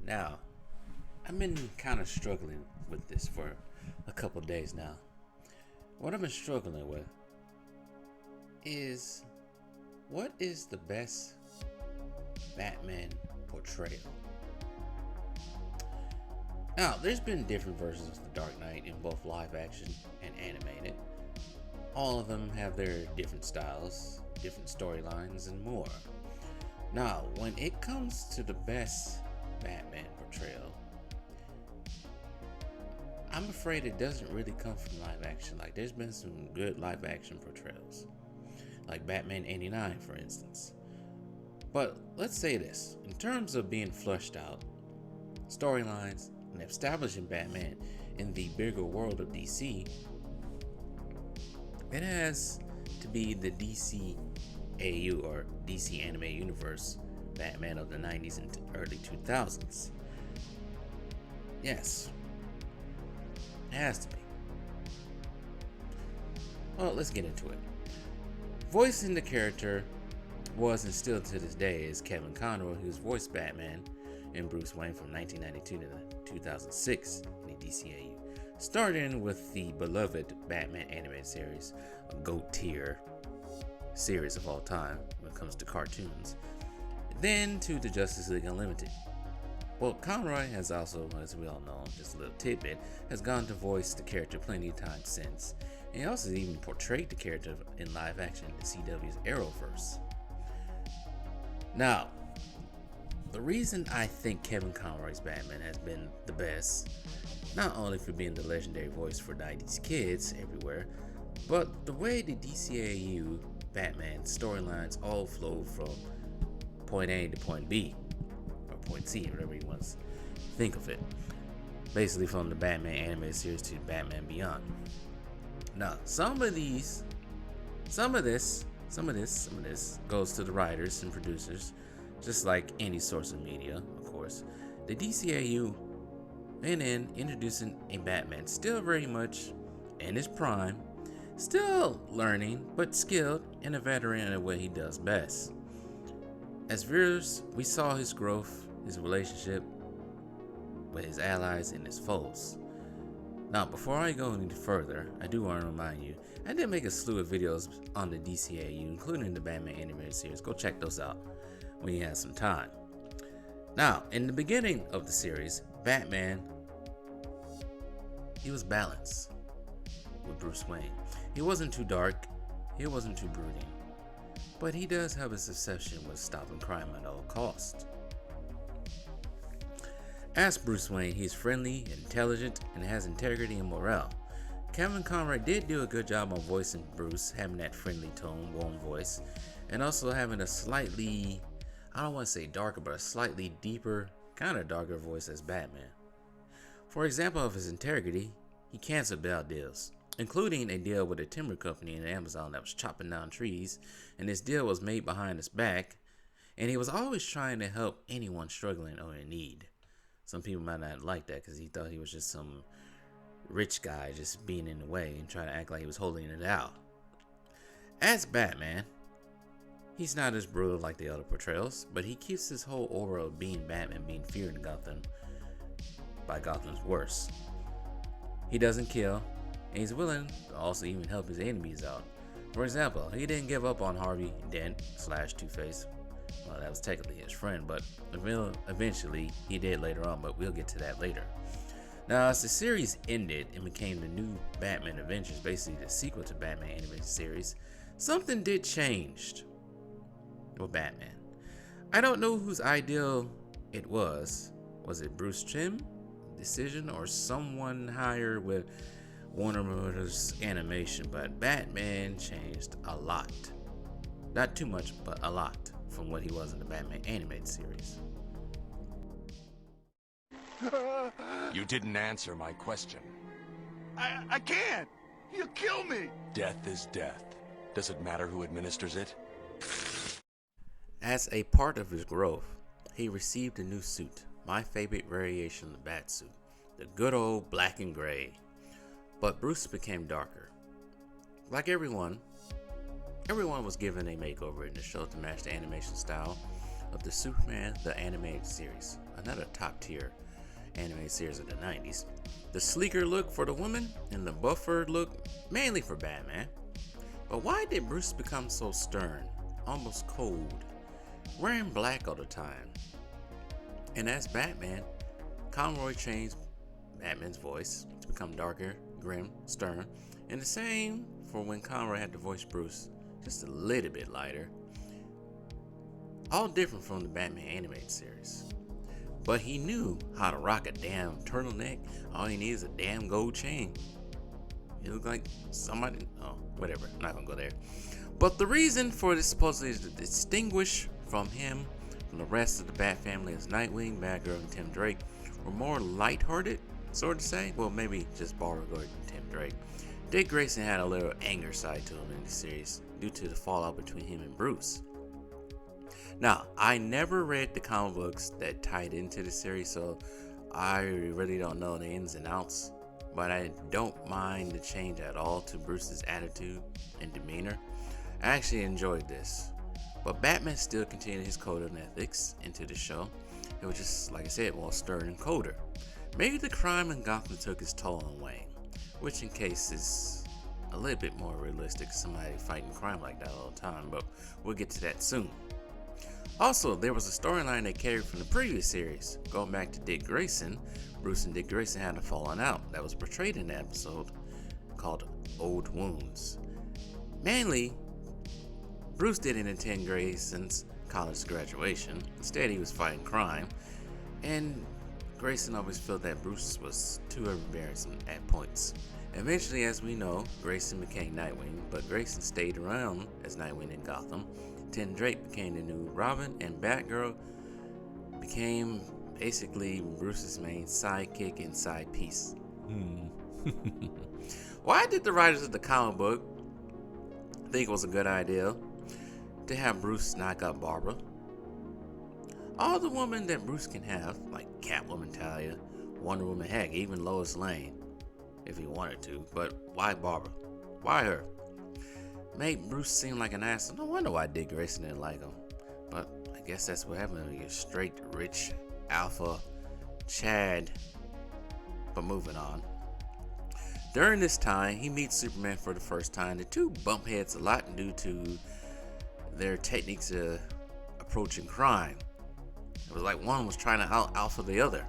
Now, I've been kind of struggling with this for a couple days now. What I've been struggling with is what is the best Batman portrayal? Now, there's been different versions of The Dark Knight in both live action and animated. All of them have their different styles, different storylines, and more. Now, when it comes to the best Batman portrayal, I'm afraid it doesn't really come from live action. Like, there's been some good live action portrayals, like Batman 89, for instance. But let's say this, in terms of being fleshed out, storylines, and establishing Batman in the bigger world of DC, it has to be the DCAU or DC Anime Universe Batman of the 90s and early 2000s. Yes, it has to be. Well, let's get into it. Voicing the character was and still to this day is Kevin Conroy, who's voiced Batman and Bruce Wayne from 1992 to 2006 in the DCAU, starting with the beloved Batman animated series, a GOAT tier series of all time when it comes to cartoons, then to the Justice League Unlimited. Well, Conroy has also, as we all know, just a little tidbit, has gone to voice the character plenty of times since, and he also even portrayed the character in live action in the CW's Arrowverse. Now, the reason I think Kevin Conroy's Batman has been the best, not only for being the legendary voice for 90s kids everywhere, but the way the DCAU Batman storylines all flow from point A to point B, or point C, whatever you want to think of it. Basically from the Batman animated series to Batman Beyond. Now, some of this goes to the writers and producers, just like any source of media, of course. The DCAU and in introducing a Batman still very much in his prime, still learning, but skilled and a veteran at what he does best. As viewers, we saw his growth, his relationship with his allies and his foes. Now, before I go any further, I do want to remind you, I did make a slew of videos on the DCAU, including the Batman animated series. Go check those out when you have some time. Now, in the beginning of the series, Batman, he was balanced with Bruce Wayne. He wasn't too dark, he wasn't too brooding, but he does have his obsession with stopping crime at all costs. As Bruce Wayne, he's friendly, intelligent, and has integrity and morale. Kevin Conroy did do a good job on voicing Bruce, having that friendly tone, warm voice, and also having a slightly, I don't want to say darker, but a slightly deeper, kind of darker voice as Batman. For example of his integrity, he canceled bad deals, including a deal with a timber company in Amazon that was chopping down trees, and this deal was made behind his back, and he was always trying to help anyone struggling or in need. Some people might not like that because he thought he was just some rich guy just being in the way and trying to act like he was holding it out. As Batman, he's not as brutal like the other portrayals, but he keeps his whole aura of being Batman, being feared in Gotham by Gotham's worst. He doesn't kill, and he's willing to also even help his enemies out. For example, he didn't give up on Harvey Dent / Two-Face. Well, that was technically his friend, but eventually he did later on, but we'll get to that later. Now, as the series ended and became the new Batman Adventures, basically the sequel to Batman animated series, something did change with Batman. I don't know whose ideal it was. Was it Bruce Timm decision or someone higher with Warner Brothers Animation? But Batman changed a lot. Not too much, but a lot from what he was in the Batman animated series. You didn't answer my question. I can't! He'll kill me! Death is death. Does it matter who administers it? As a part of his growth, he received a new suit, my favorite variation of the bat suit, the good old black and gray. But Bruce became darker. Like everyone was given a makeover in the show to match the animation style of the Superman the Animated Series, another top tier animated series of the 90s. The sleeker look for the woman and the buffer look mainly for Batman. But why did Bruce become so stern, almost cold, wearing black all the time? And as Batman, Conroy changed Batman's voice to become darker, grim, stern, and the same for when Conroy had to voice Bruce, just a little bit lighter. All different from the Batman animated series. But he knew how to rock a damn turtleneck. All he needs is a damn gold chain. He looked like somebody, whatever, not gonna go there. But the reason for this supposedly is to distinguish from him from the rest of the Bat family is Nightwing, Batgirl, and Tim Drake were more lighthearted, sort of say. Well, maybe just Barbara Gordon and Tim Drake. Dick Grayson had a little anger side to him in the series due to the fallout between him and Bruce. Now, I never read the comic books that tied into the series, so I really don't know the ins and outs, but I don't mind the change at all to Bruce's attitude and demeanor. I actually enjoyed this, but Batman still continued his code of ethics into the show. It was just, like I said, more stern and colder. Maybe the crime in Gotham took its toll on Wayne, which in case is a little bit more realistic, somebody fighting crime like that all the time, but we'll get to that soon. Also, there was a storyline they carried from the previous series. Going back to Dick Grayson, Bruce and Dick Grayson had a falling out that was portrayed in the episode called Old Wounds. Mainly, Bruce didn't attend Grayson's college graduation. Instead, he was fighting crime, and Grayson always felt that Bruce was too overbearing at points. Eventually, as we know, Grayson became Nightwing, but Grayson stayed around as Nightwing in Gotham. Tim Drake became the new Robin, and Batgirl became basically Bruce's main sidekick and side piece. Why did the writers of the comic book think it was a good idea to have Bruce knock out Barbara? All the women that Bruce can have, like Catwoman, Talia, Wonder Woman, heck, even Lois Lane, if he wanted to, but why Barbara? Why her? Made Bruce seem like an ass. No wonder why Dick Grayson didn't like him. But I guess that's what happened when you're straight, rich, alpha, Chad. But moving on. During this time, he meets Superman for the first time. The two bump heads a lot due to their techniques of approaching crime. It was like one was trying to out-alpha the other.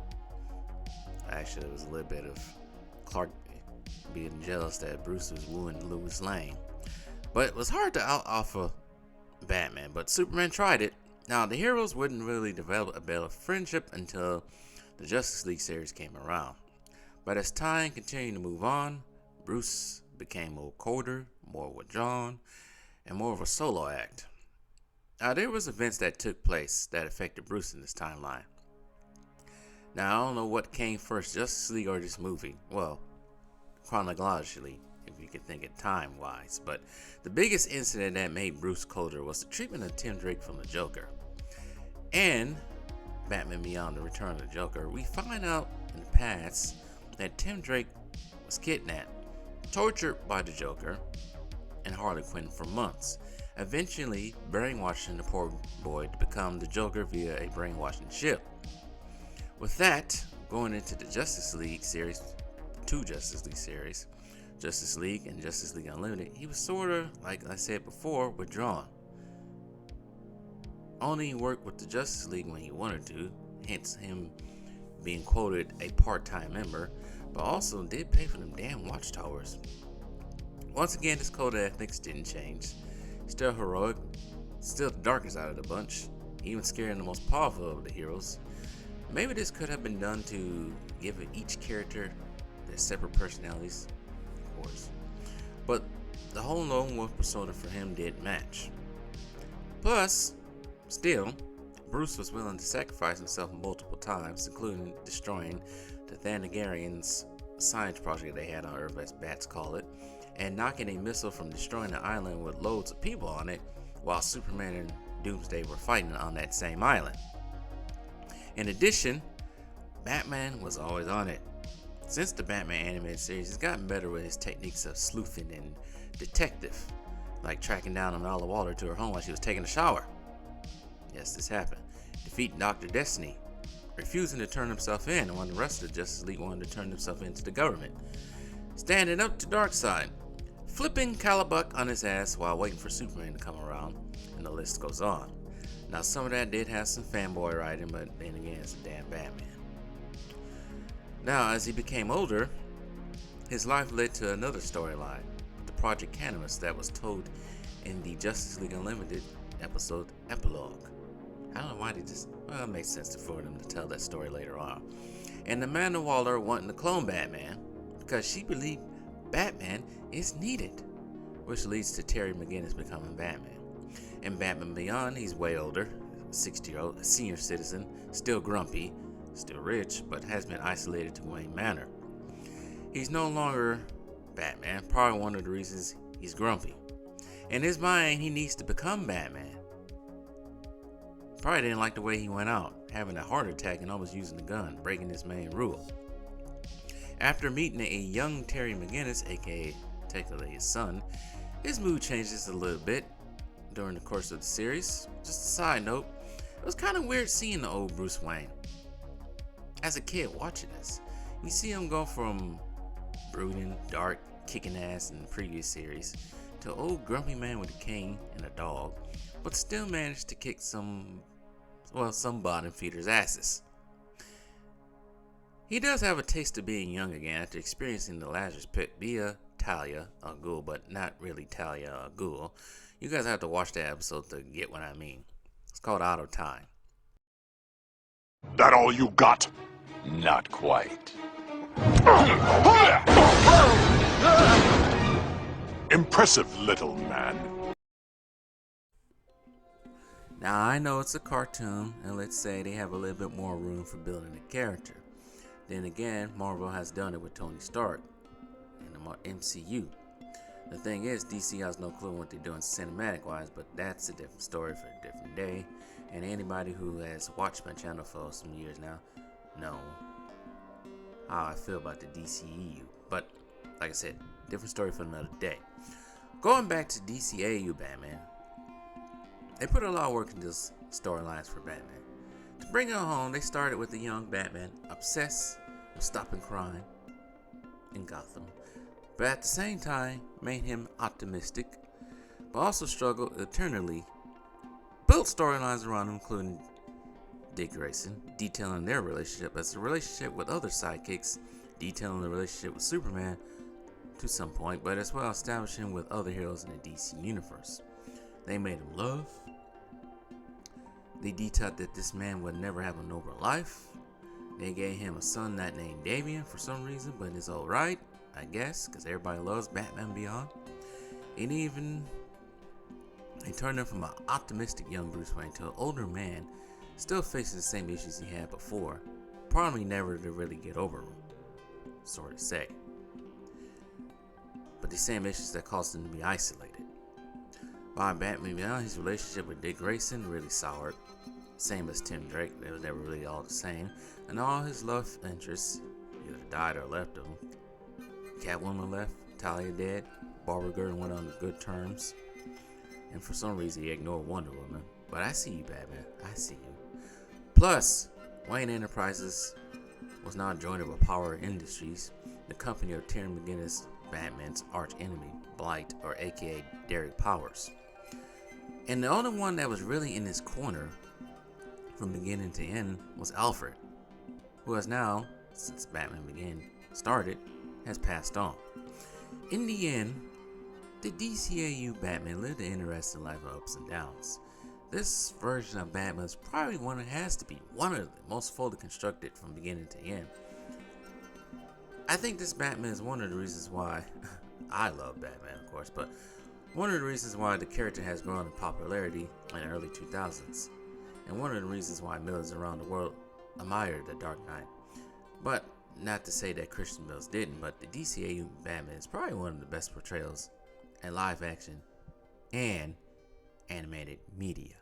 Actually, it was a little bit of Clark being jealous that Bruce was wooing Lois Lane. But it was hard to out-alpha Batman, but Superman tried it. Now, the heroes wouldn't really develop a better friendship until the Justice League series came around. But as time continued to move on, Bruce became more colder, more withdrawn, and more of a solo act. Now, there was events that took place that affected Bruce in this timeline. Now, I don't know what came first, Justice League or this movie. Well, chronologically, if you can think it time-wise. But the biggest incident that made Bruce colder was the treatment of Tim Drake from the Joker. And Batman Beyond the Return of the Joker, we find out in the past that Tim Drake was kidnapped, tortured by the Joker and Harley Quinn for months, eventually brainwashing the poor boy to become the Joker via a brainwashing chip. With that, going into the Justice League series, two Justice League series, Justice League and Justice League Unlimited, he was sort of, like I said before, withdrawn. Only worked with the Justice League when he wanted to, hence him being quoted a part-time member, but also did pay for them damn watchtowers. Once again, this code of ethics didn't change. Still heroic, still the darkest out of the bunch, even scaring the most powerful of the heroes. Maybe this could have been done to give each character their separate personalities, of course. But the whole lone wolf persona for him did match. Plus, still, Bruce was willing to sacrifice himself multiple times, including destroying the Thanagarians' science project they had on Earth, as bats call it, and knocking a missile from destroying the island with loads of people on it, while Superman and Doomsday were fighting on that same island. In addition, Batman was always on it. Since the Batman animated series, he's gotten better with his techniques of sleuthing and detective, like tracking down Amanda Waller to her home while she was taking a shower. Yes, this happened. defeating Dr. Destiny, refusing to turn himself in when the rest of the Justice League wanted to turn themselves into the government, standing up to Darkseid, flipping Calabuck on his ass while waiting for Superman to come around, and the list goes on. Now some of that did have some fanboy writing, but then again, it's a damn Batman. Now, as he became older, his life led to another storyline, the Project Cannabis, that was told in the Justice League Unlimited episode Epilogue. I don't know why they just, well, it makes sense for them to tell that story later on. And Amanda Waller wanting to clone Batman because she believed Batman is needed, which leads to Terry McGinnis becoming Batman. In Batman Beyond, he's way older, 60-year-old, a senior citizen, still grumpy, still rich, but has been isolated to Wayne Manor. He's no longer Batman, probably one of the reasons he's grumpy. In his mind, he needs to become Batman. Probably didn't like the way he went out, having a heart attack and almost using the gun, breaking his main rule. After meeting a young Terry McGinnis, aka technically his son, his mood changes a little bit during the course of the series. Just a side note, it was kind of weird seeing the old Bruce Wayne. As a kid watching this, you see him go from brooding, dark, kicking ass in the previous series to an old grumpy man with a cane and a dog, but still managed to kick some bottom feeders' asses. He does have a taste of being young again after experiencing the Lazarus Pit via Talia al Ghul, but not really Talia al Ghul. You guys have to watch that episode to get what I mean. It's called Out of Time. That all you got? Not quite. Impressive little man. Now I know it's a cartoon, and let's say they have a little bit more room for building a character. Then again, Marvel has done it with Tony Stark in the MCU. The thing is, DC has no clue what they're doing cinematic wise, but that's a different story for a different day. And anybody who has watched my channel for some years now know how I feel about the DCEU. But like I said, different story for another day. Going back to DCAU Batman, they put a lot of work into these storylines for Batman. To bring it home, they started with the young Batman obsessed with stopping crime in Gotham, but at the same time made him optimistic, but also struggled eternally. Built storylines around him, including Dick Grayson, detailing their relationship as a relationship with other sidekicks, detailing the relationship with Superman to some point, but as well establishing with other heroes in the DC universe. They made him love. They detailed that this man would never have a noble life. They gave him a son not named Damian for some reason, but it's alright, I guess, because everybody loves Batman Beyond. And even they turned him from an optimistic young Bruce Wayne to an older man, still facing the same issues he had before, probably never to really get over them, sort of say. But the same issues that caused him to be isolated. By Batman Beyond, his relationship with Dick Grayson really soured, same as Tim Drake. They were never really all the same, and all his love interests either died or left him. Catwoman left, Talia dead, Barbara Gordon went on good terms, and for some reason he ignored Wonder Woman. But I see you, Batman, I see you. Plus, Wayne Enterprises was now joined by Power Industries, the company of Terry McGinnis, Batman's arch enemy, Blight, or aka Derek Powers. And the only one that was really in his corner from beginning to end was Alfred, who has now, since Batman started, has passed on. In the end, the DCAU Batman lived an interesting life of ups and downs. This version of Batman is probably has to be one of the most fully constructed from beginning to end. I think this Batman is one of the reasons why I love Batman, of course, but one of the reasons why the character has grown in popularity in the early 2000s, and one of the reasons why millions around the world admired the Dark Knight. But not to say that Christian Bale didn't, but the DCAU Batman is probably one of the best portrayals in live action and animated media.